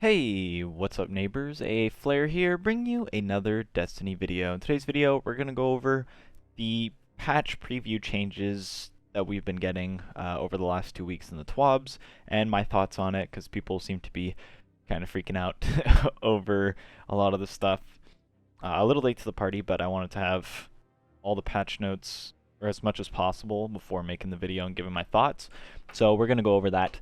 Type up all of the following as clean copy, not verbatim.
Hey, what's up neighbors? aaFlare here, bringing you another Destiny video. In today's video, we're going to go over the patch preview changes that we've been getting over the last 2 weeks in the TWABs, and my thoughts on it, because people seem to be kind of freaking out over a lot of the stuff. A little late to the party, but I wanted to have all the patch notes, or as much as possible, before making the video and giving my thoughts. So we're going to go over that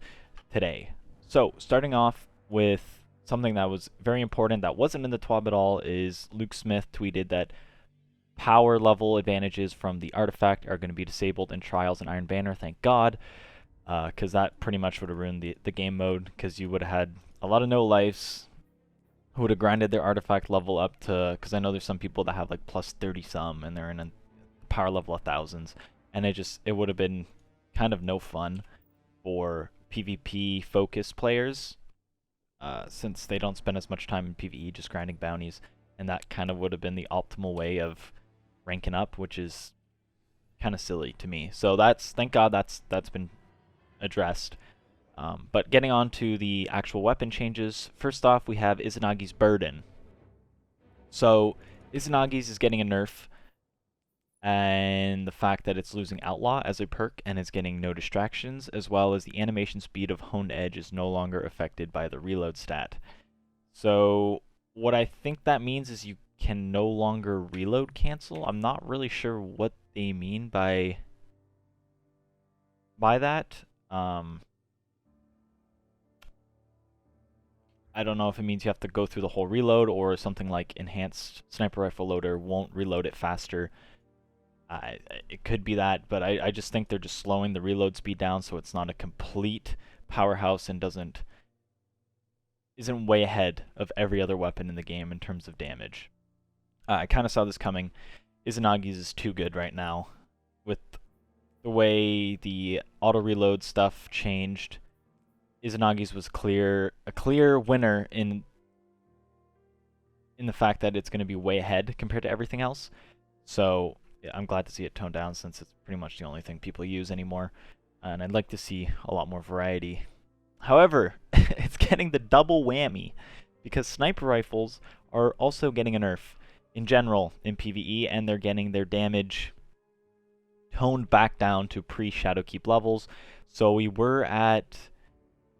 today. So, starting off with something that was very important that wasn't in the TWAB at all is Luke Smith tweeted that power level advantages from the artifact are going to be disabled in Trials and Iron Banner, thank God, because that pretty much would have ruined the game mode, because you would have had a lot of no-lives who would have grinded their artifact level up to, because I know there's some people that have like plus 30 some and they're in a power level of thousands, and it would have been kind of no fun for PvP focused players, since they don't spend as much time in PvE just grinding bounties, and that kind of would have been the optimal way of ranking up, which is kind of silly to me. So thank God that's been addressed. But getting on to the actual weapon changes, first off we have Izanagi's Burden. So Izanagi's is getting a nerf, and the fact that it's losing Outlaw as a perk and is getting no distractions, as well as the animation speed of Honed Edge is no longer affected by the reload stat. So what I think that means is you can no longer reload cancel. I'm not really sure what they mean by that. I don't know if it means you have to go through the whole reload, or something like Enhanced Sniper Rifle Loader won't reload it faster. It could be that, but I just think they're just slowing the reload speed down so it's not a complete powerhouse and isn't way ahead of every other weapon in the game in terms of damage. I kind of saw this coming. Izanagi's is too good right now. With the way the auto reload stuff changed, Izanagi's was a clear winner in the fact that it's going to be way ahead compared to everything else. So yeah, I'm glad to see it toned down, since it's pretty much the only thing people use anymore, and I'd like to see a lot more variety. However, it's getting the double whammy, because sniper rifles are also getting a nerf in general in PvE, and they're getting their damage toned back down to pre-Shadowkeep levels. So we got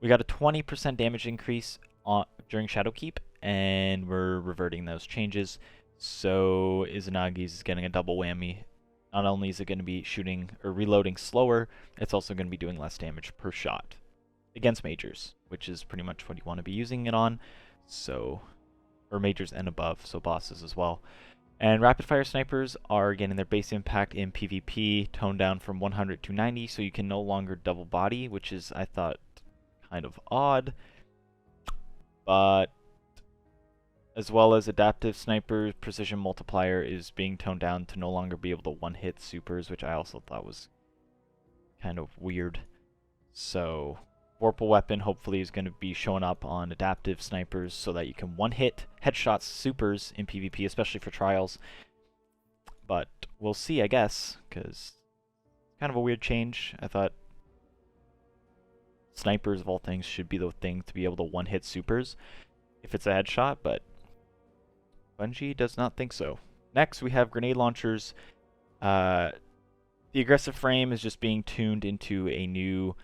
a 20% damage increase during Shadowkeep, and we're reverting those changes. So Izanagi's is getting a double whammy. Not only is it going to be shooting or reloading slower, it's also going to be doing less damage per shot against majors, which is pretty much what you want to be using it on. So, or majors and above, so bosses as well. And rapid fire snipers are getting their base impact in PvP toned down from 100 to 90, so you can no longer double body, which is, I thought, kind of odd. But as well as adaptive sniper precision multiplier is being toned down to no longer be able to one-hit supers, which I also thought was kind of weird. So Vorpal weapon hopefully is going to be showing up on adaptive snipers so that you can one-hit headshots supers in PvP, especially for trials. But we'll see, I guess, because kind of a weird change. I thought snipers of all things should be the thing to be able to one-hit supers if it's a headshot, but Bungie does not think so. Next, we have grenade launchers. The aggressive frame is just being tuned into a new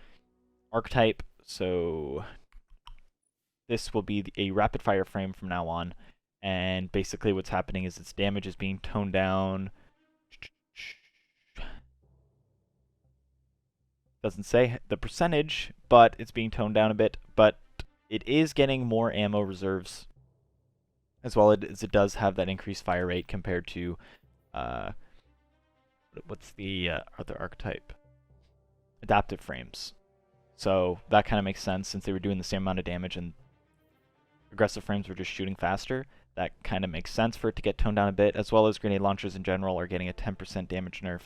archetype, so this will be a rapid fire frame from now on, and basically what's happening is its damage is being toned down. Doesn't say the percentage, but it's being toned down a bit, but it is getting more ammo reserves, as well as it does have that increased fire rate compared to, what's the other archetype? Adaptive frames. So that kind of makes sense, since they were doing the same amount of damage and aggressive frames were just shooting faster. That kind of makes sense for it to get toned down a bit, as well as grenade launchers in general are getting a 10% damage nerf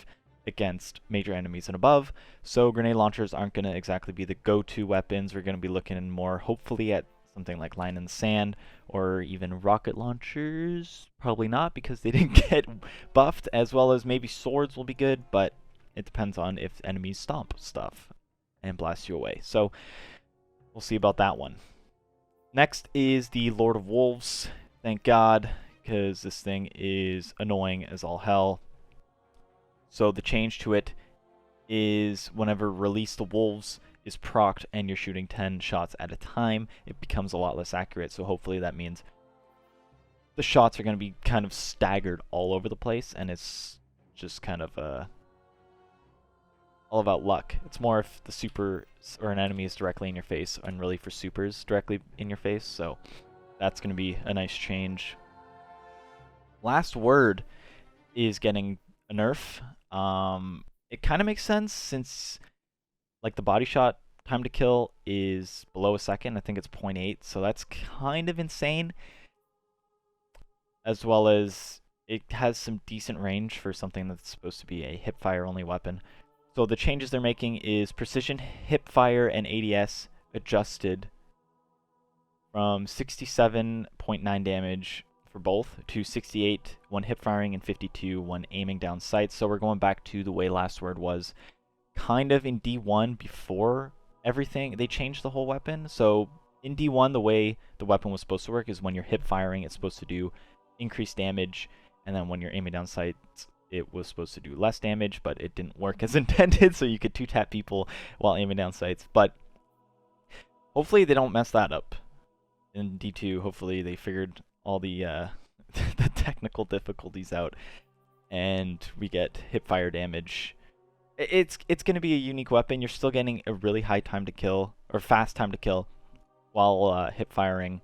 against major enemies and above. So grenade launchers aren't going to exactly be the go-to weapons. We're going to be looking more, hopefully, at something like Line in the Sand, or even rocket launchers. Probably not, because they didn't get buffed, as well as maybe swords will be good, but it depends on if enemies stomp stuff and blast you away. So we'll see about that one. Next is the Lord of Wolves. Thank God, because this thing is annoying as all hell. So the change to it is whenever Release the Wolves is procced and you're shooting 10 shots at a time, it becomes a lot less accurate. So hopefully that means the shots are going to be kind of staggered all over the place, and it's just kind of all about luck. It's more if the super or an enemy is directly in your face, and really for supers directly in your face. So that's going to be a nice change. Last Word is getting a nerf. It kind of makes sense since like the body shot time to kill is below a second. I think it's 0.8, so that's kind of insane. As well as it has some decent range for something that's supposed to be a hipfire only weapon. So the changes they're making is precision, hipfire, and ADS adjusted from 67.9 damage for both to 68 when hipfiring and 52 when aiming down sights. So we're going back to the way Last Word was kind of in D1 before everything. They changed the whole weapon. So in D1, the way the weapon was supposed to work is when you're hipfiring, it's supposed to do increased damage, and then when you're aiming down sights, it was supposed to do less damage, but it didn't work as intended, so you could two-tap people while aiming down sights. But hopefully they don't mess that up. In D2, hopefully they figured all the the technical difficulties out, and we get hipfire damage. It's going to be a unique weapon. You're still getting a really high time to kill, or fast time to kill, while hipfiring,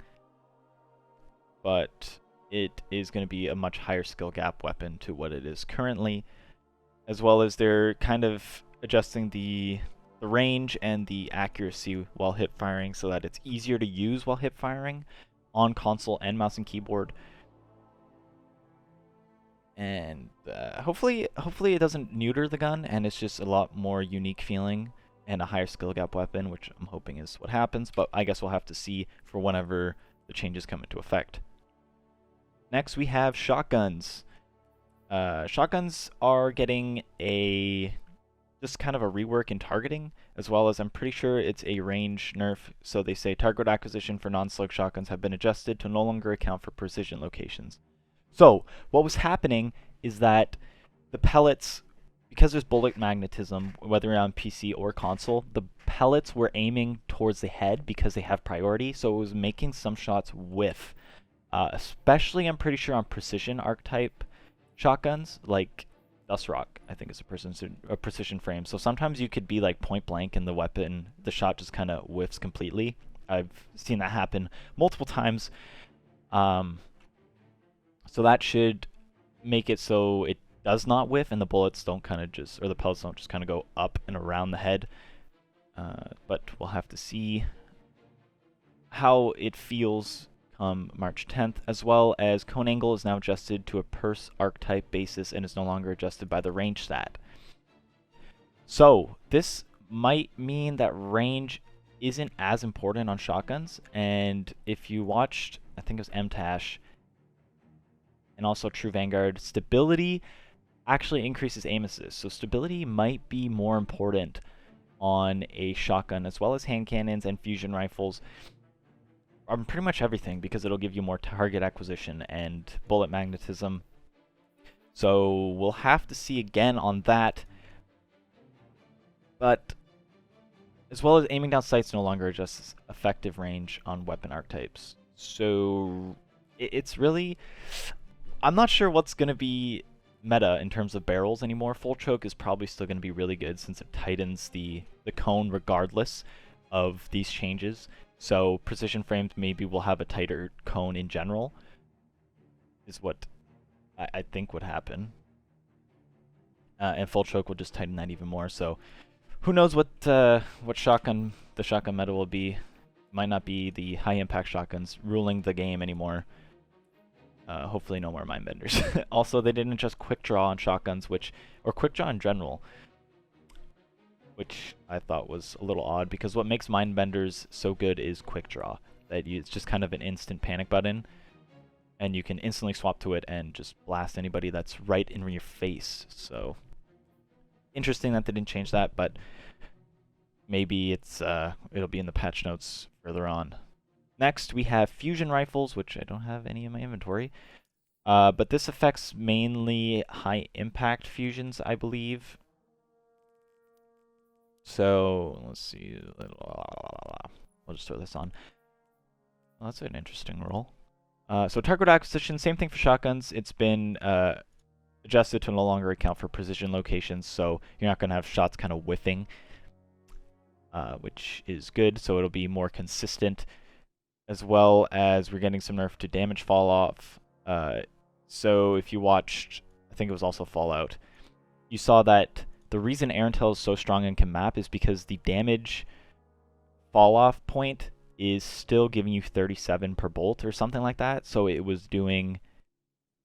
but it is going to be a much higher skill gap weapon to what it is currently, as well as they're kind of adjusting the range and the accuracy while hip firing so that it's easier to use while hip firing on console and mouse and keyboard. And hopefully it doesn't neuter the gun and it's just a lot more unique feeling and a higher skill gap weapon, which I'm hoping is what happens, but I guess we'll have to see for whenever the changes come into effect. Next we have shotguns. Shotguns are getting just kind of a rework in targeting, as well as I'm pretty sure it's a range nerf. So they say target acquisition for non-slug shotguns have been adjusted to no longer account for precision locations. So what was happening is that the pellets, because there's bullet magnetism, whether on PC or console, the pellets were aiming towards the head because they have priority, so it was making some shots whiff. Especially, I'm pretty sure on precision archetype shotguns, like Dust Rock, I think is a precision frame. So sometimes you could be like point blank and the shot just kind of whiffs completely. I've seen that happen multiple times. So that should make it so it does not whiff and the bullets don't kind of just, or the pellets don't just kind of go up and around the head. But we'll have to see how it feels come March 10th, as well as cone angle is now adjusted to a purse archetype basis and is no longer adjusted by the range stat. So this might mean that range isn't as important on shotguns, and if you watched, I think it was MTash and also True Vanguard, stability actually increases aim assist. So stability might be more important on a shotgun, as well as hand cannons and fusion rifles. Pretty much everything, because it'll give you more target acquisition and bullet magnetism. So we'll have to see again on that. But as well as aiming down sights no longer adjusts effective range on weapon archetypes. So it's really, I'm not sure what's going to be meta in terms of barrels anymore. Full choke is probably still going to be really good since it tightens the cone regardless of these changes. So precision frames maybe will have a tighter cone in general, is what I think would happen. And full choke will just tighten that even more. So who knows what shotgun the shotgun meta will be. Might not be the high impact shotguns ruling the game anymore. Hopefully no more mindbenders. Also, they didn't adjust quick draw on shotguns, or quick draw in general, which I thought was a little odd, because what makes mindbenders so good is quick draw. It's just kind of an instant panic button, and you can instantly swap to it and just blast anybody that's right in your face. So interesting that they didn't change that, but maybe it'll be in the patch notes further on. Next, we have fusion rifles, which I don't have any in my inventory. But this affects mainly high impact fusions, I believe. So, let's see. We'll just throw this on. Well, that's an interesting roll. So target acquisition, same thing for shotguns. It's been adjusted to no longer account for precision locations, so you're not going to have shots kind of whiffing, which is good. So it'll be more consistent, as well as we're getting some nerf to damage fall off. So if you watched, I think it was also Fallout, you saw that the reason Arantel is so strong and can map is because the damage fall off point is still giving you 37 per bolt or something like that. So it was doing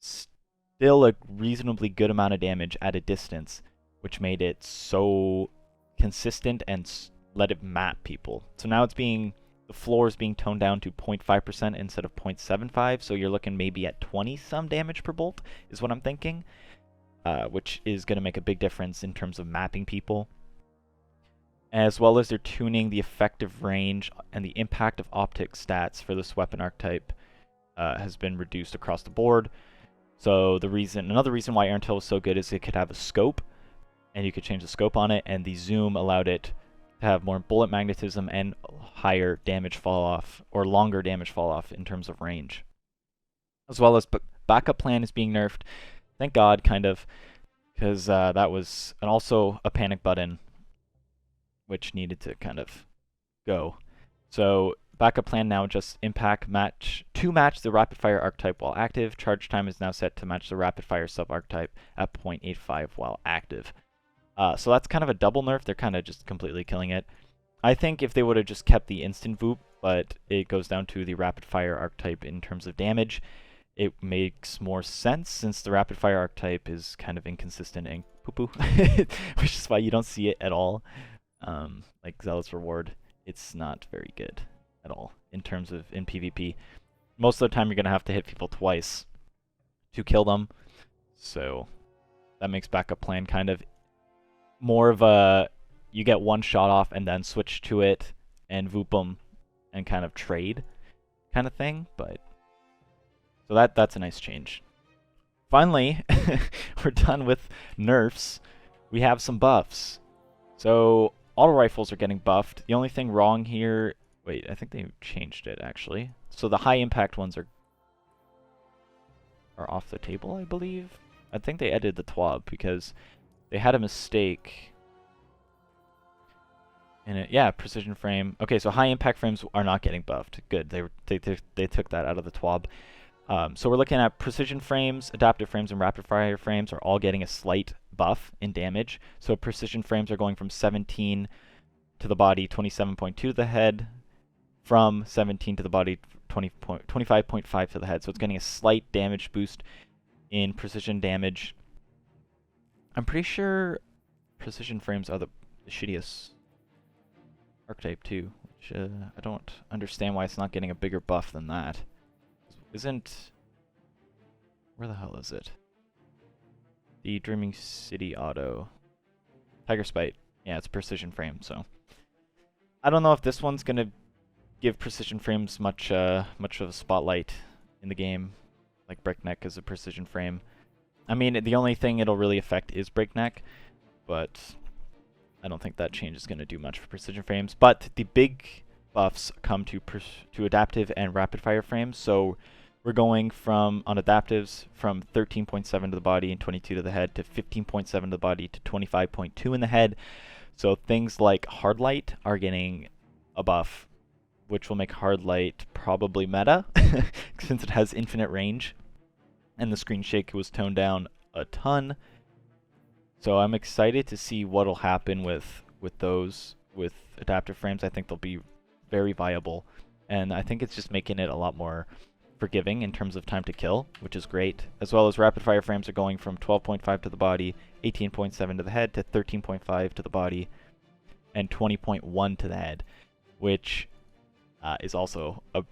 still a reasonably good amount of damage at a distance, which made it so consistent and let it map people. So now it's being, the floor is being toned down to 0.5% instead of 0.75, so you're looking maybe at 20 some damage per bolt is what I'm thinking, which is going to make a big difference in terms of mapping people. As well as they're tuning the effective range and the impact of optic stats for this weapon archetype has been reduced across the board. So another reason why Arantel was so good is it could have a scope, and you could change the scope on it, and the zoom allowed it to have more bullet magnetism and higher damage fall off, or longer damage fall off in terms of range. As well as backup plan is being nerfed. Thank God, kind of, because that was also a panic button, which needed to kind of go. So backup plan now just match the rapid fire archetype while active. Charge time is now set to match the rapid fire sub archetype at 0.85 while active. So that's kind of a double nerf. They're kind of just completely killing it. I think if they would have just kept the instant Voop, but it goes down to the rapid fire archetype in terms of damage, it makes more sense since the rapid fire archetype is kind of inconsistent and poo-poo, which is why you don't see it at all. Like Zealot's Reward, it's not very good at all in terms of in PvP. Most of the time you're going to have to hit people twice to kill them, so that makes backup plan kind of more of a, you get one shot off and then switch to it and Voop them and kind of trade kind of thing, but so that's a nice change. Finally, we're done with nerfs. We have some buffs. So auto rifles are getting buffed. The only thing wrong here, wait, I think they changed it actually. So the high impact ones are off the table, I believe. I think they edited the TWAB because they had a mistake in it. Yeah, precision frame. Okay, so high impact frames are not getting buffed. Good. They took that out of the TWAB. So we're looking at precision frames, adaptive frames, and rapid fire frames are all getting a slight buff in damage. So precision frames are going from 17 to the body, 27.2 to the head, from 17 to the body, 25.5 to the head. So it's getting a slight damage boost in precision damage. I'm pretty sure precision frames are the shittiest archetype too, which I don't understand why it's not getting a bigger buff than that. Isn't... where the hell is it? The Dreaming City Auto. Tiger Spite. Yeah, it's precision frame, so... I don't know if this one's gonna give precision frames much of a spotlight in the game, like Breakneck is a precision frame. I mean, the only thing it'll really affect is Breakneck, but I don't think that change is gonna do much for precision frames. But the big buffs come to adaptive and rapid fire frames, so we're going from, on adaptives, from 13.7 to the body and 22 to the head to 15.7 to the body to 25.2 in the head. So things like Hard Light are getting a buff, which will make Hard Light probably meta, since it has infinite range. And the screen shake was toned down a ton. So I'm excited to see what'll happen with those, with adaptive frames. I think they'll be very viable. And I think it's just making it a lot more forgiving in terms of time to kill, which is great. As well as rapid fire frames are going from 12.5 to the body, 18.7 to the head, to 13.5 to the body, and 20.1 to the head, which is also a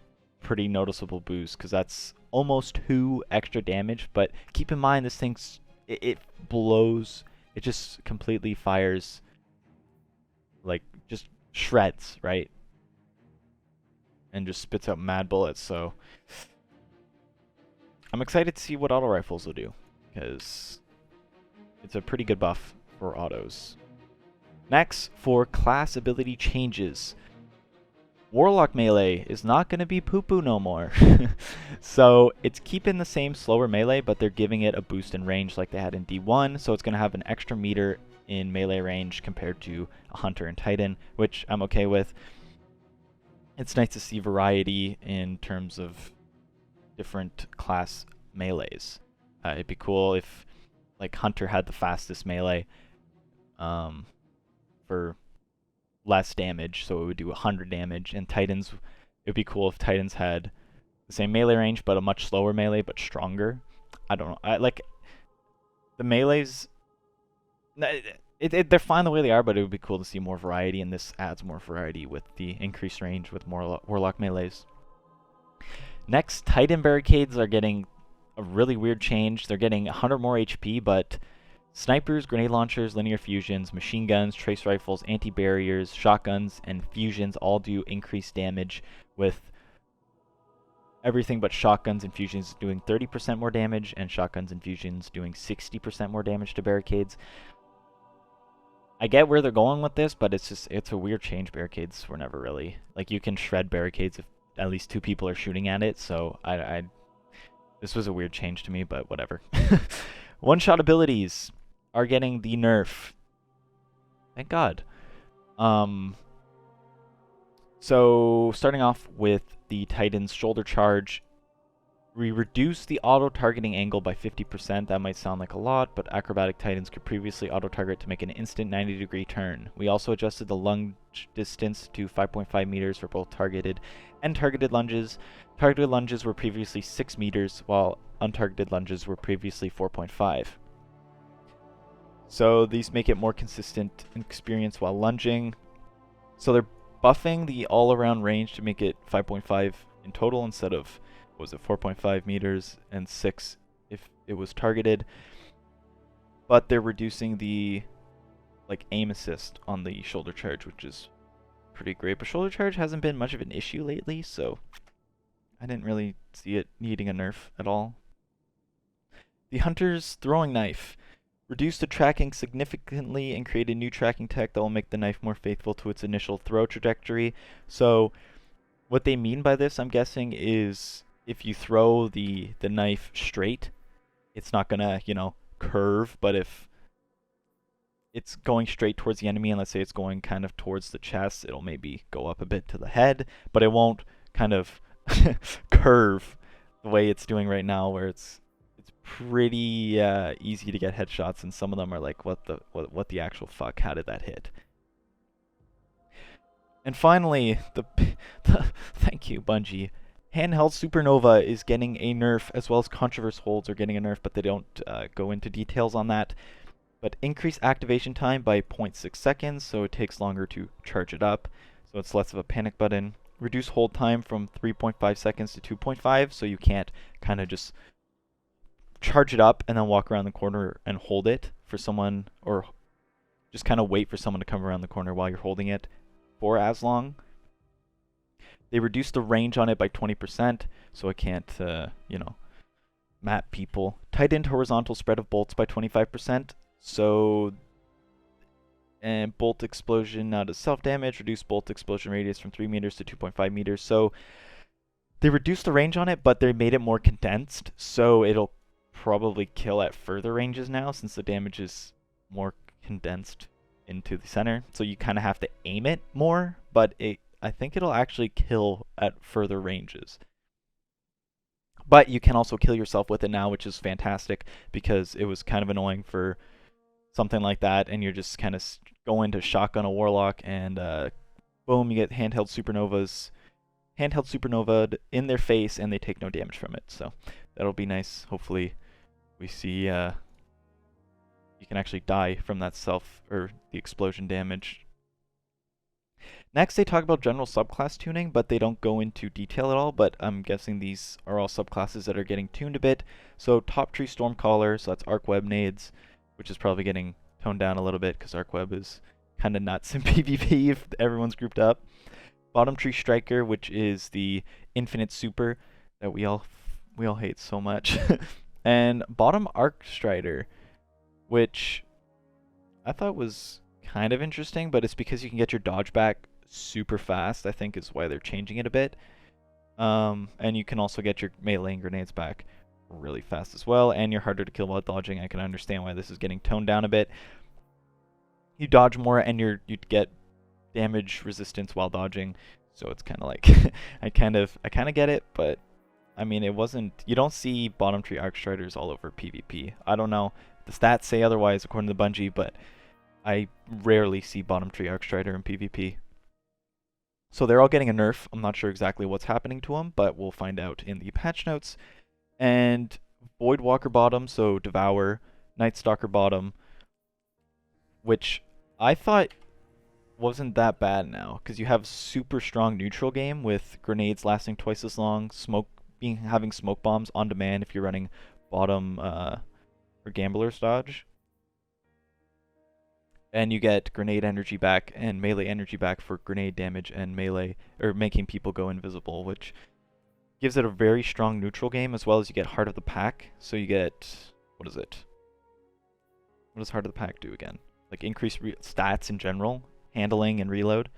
pretty noticeable boost, because that's almost 2 extra damage. But keep in mind, this thing, it blows, it just completely fires, like, just shreds, right? and just spits out mad bullets. So I'm excited to see what auto rifles will do, because it's a pretty good buff for autos. Next, for class ability changes. Warlock melee is not going to be poo-poo no more. So it's keeping the same slower melee, but they're giving it a boost in range like they had in D1, so it's going to have an extra meter in melee range compared to a Hunter and Titan, which I'm okay with. It's nice to see variety in terms of different class melees. It'd be cool if like Hunter had the fastest melee for less damage, so it would do 100 damage, and Titans, it would be cool if Titans had the same melee range but a much slower melee but stronger. I don't know. I like the melees. They're fine the way they are, but it would be cool to see more variety, and this adds more variety with the increased range with more Warlock melees. Next, Titan barricades are getting a really weird change. They're getting 100 more HP, but snipers, grenade launchers, linear fusions, machine guns, trace rifles, anti-barriers, shotguns, and fusions all do increased damage, with everything but shotguns and fusions doing 30% more damage, and shotguns and fusions doing 60% more damage to barricades. I get where they're going with this, but it's a weird change. Barricades were never really, like, you can shred barricades if at least 2 people are shooting at it, so this was a weird change to me, but whatever. One-shot abilities are getting the nerf. Thank God. So starting off with the Titan's shoulder charge, we reduce the auto-targeting angle by 50%. That might sound like a lot, but acrobatic Titans could previously auto-target to make an instant 90-degree turn. We also adjusted the lunge distance to 5.5 meters for both targeted and targeted lunges. Targeted lunges were previously 6 meters, while untargeted lunges were previously 4.5. So these make it more consistent experience while lunging. So they're buffing the all-around range to make it 5.5 in total instead of, what was it, 4.5 meters and 6 if it was targeted. But they're reducing the aim assist on the shoulder charge, which is pretty great. But shoulder charge hasn't been much of an issue lately, so I didn't really see it needing a nerf at all. The Hunter's throwing knife. Reduced the tracking significantly and create a new tracking tech that will make the knife more faithful to its initial throw trajectory. So what they mean by this, I'm guessing, is if you throw the knife straight, it's not gonna, curve, but if it's going straight towards the enemy, and let's say it's going kind of towards the chest, it'll maybe go up a bit to the head, but it won't kind of curve the way it's doing right now, where it's pretty easy to get headshots, and some of them are like, what the actual fuck? How did that hit? And finally, thank you, Bungie. Handheld Supernova is getting a nerf, as well as Controverse Holds are getting a nerf, but they don't go into details on that. But increase activation time by 0.6 seconds, so it takes longer to charge it up, so it's less of a panic button. Reduce hold time from 3.5 seconds to 2.5, so you can't kind of just charge it up and then walk around the corner and hold it for someone, or just kind of wait for someone to come around the corner while you're holding it for as long. They reduced the range on it by 20%, so it can't, map people. Tightened horizontal spread of bolts by 25%, so, and bolt explosion now does self-damage. Reduced bolt explosion radius from 3 meters to 2.5 meters. So they reduced the range on it, but they made it more condensed, so it'll probably kill at further ranges now, since the damage is more condensed into the center. So you kind of have to aim it more, but I think it'll actually kill at further ranges. But you can also kill yourself with it now, which is fantastic, because it was kind of annoying for something like that, and you're just kind of going to shotgun a warlock, and boom, you get handheld supernova in their face, and they take no damage from it. So that'll be nice. Hopefully we see you can actually die from that the explosion damage. Next, they talk about general subclass tuning, but they don't go into detail at all, but I'm guessing these are all subclasses that are getting tuned a bit. So Top Tree Stormcaller, so that's Arc Web nades, which is probably getting toned down a little bit because Arc Web is kind of nuts in PvP if everyone's grouped up. Bottom Tree Striker, which is the infinite super that we all hate so much, and Bottom Arc Strider, which I thought was kind of interesting, but it's because you can get your dodge back super fast, I think is why they're changing it a bit. And you can also get your melee and grenades back really fast as well, and you're harder to kill while dodging. I can understand why this is getting toned down a bit. You dodge more and you get damage resistance while dodging, so it's kind of like I kind of get it, but I mean it wasn't. You don't see Bottom Tree Arc Striders all over PvP. I don't know. The stats say otherwise according to Bungie, but I rarely see Bottom Tree Arc Strider in PvP. So they're all getting a nerf. I'm not sure exactly what's happening to them, but we'll find out in the patch notes. And Voidwalker bottom, so Devour, Night Stalker bottom, which I thought wasn't that bad now, because you have super strong neutral game with grenades lasting twice as long, having smoke bombs on demand if you're running bottom or Gambler's Dodge. And you get grenade energy back and melee energy back for grenade damage and melee, or making people go invisible, which gives it a very strong neutral game, as well as you get Heart of the Pack. So you get, what is it? What does Heart of the Pack do again? Like increased stats in general, handling and reload.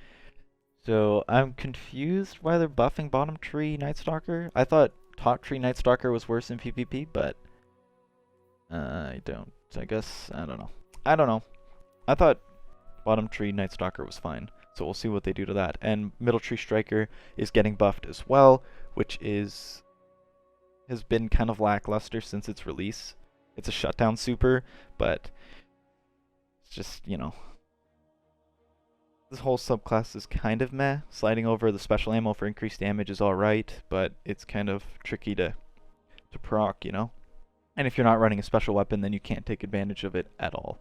So I'm confused why they're buffing Bottom Tree Night Stalker. I thought Top Tree Night Stalker was worse in PvP, but I don't. I guess I don't know. I don't know. I thought Bottom Tree Night Stalker was fine, so we'll see what they do to that. And Middle Tree Striker is getting buffed as well, which has been kind of lackluster since its release. It's a shutdown super, but it's just, you know, this whole subclass is kind of meh. Sliding over the special ammo for increased damage is alright, but it's kind of tricky to proc, you know? And if you're not running a special weapon, then you can't take advantage of it at all.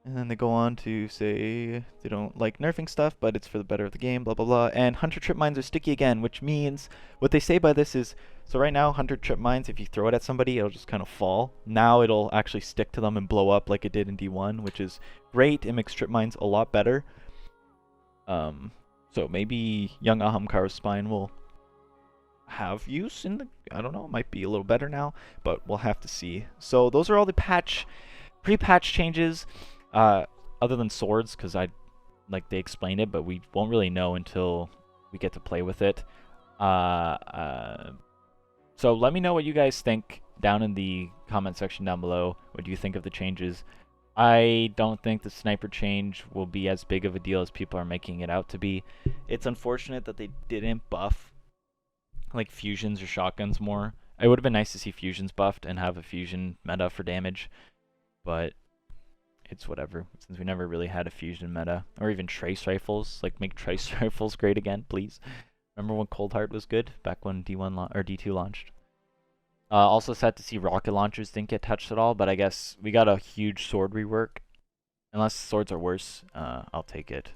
And then they go on to say they don't like nerfing stuff, but it's for the better of the game, blah, blah, blah. And Hunter Trip Mines are sticky again, which means what they say by this is, so right now, Hunter Trip Mines, if you throw it at somebody, it'll just kind of fall. Now it'll actually stick to them and blow up like it did in D1, which is great. It makes Trip Mines a lot better. So maybe young Ahamkar's Spine will have use in the, I don't know, it might be a little better now, but we'll have to see. So those are all the pre-patch changes. Other than swords, because they explained it, but we won't really know until we get to play with it. So let me know what you guys think down in the comment section down below. What do you think of the changes? I don't think the sniper change will be as big of a deal as people are making it out to be. It's unfortunate that they didn't buff like fusions or shotguns more. It would have been nice to see fusions buffed and have a fusion meta for damage, but it's whatever, since we never really had a fusion meta. Or even trace rifles. Like, make trace rifles great again, please. Remember when Cold Heart was good? Back when D1 or D2 launched. Also sad to see rocket launchers didn't get touched at all, but I guess we got a huge sword rework. Unless swords are worse, I'll take it.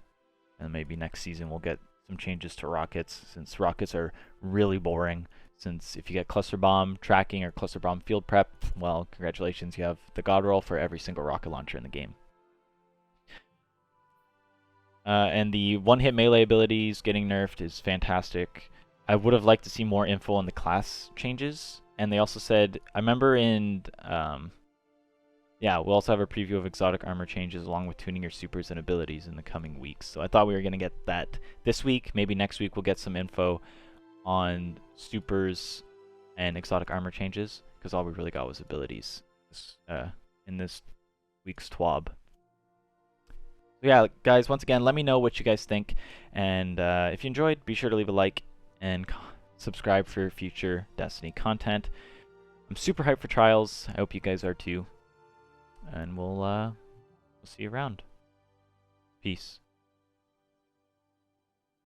And maybe next season we'll get some changes to rockets, since rockets are really boring. Since if you get cluster bomb tracking or cluster bomb field prep, well, congratulations, you have the god roll for every single rocket launcher in the game. And the one-hit melee abilities getting nerfed is fantastic. I would have liked to see more info on the class changes. And they also said, I remember in, yeah, we'll also have a preview of exotic armor changes along with tuning your supers and abilities in the coming weeks. So I thought we were going to get that this week. Maybe next week we'll get some info on supers and exotic armor changes, because all we really got was abilities in this week's TWAB. So yeah, guys, once again, let me know what you guys think, and if you enjoyed, be sure to leave a like and subscribe for future Destiny content. I'm super hyped for Trials. I hope you guys are too, and we'll see you around. Peace.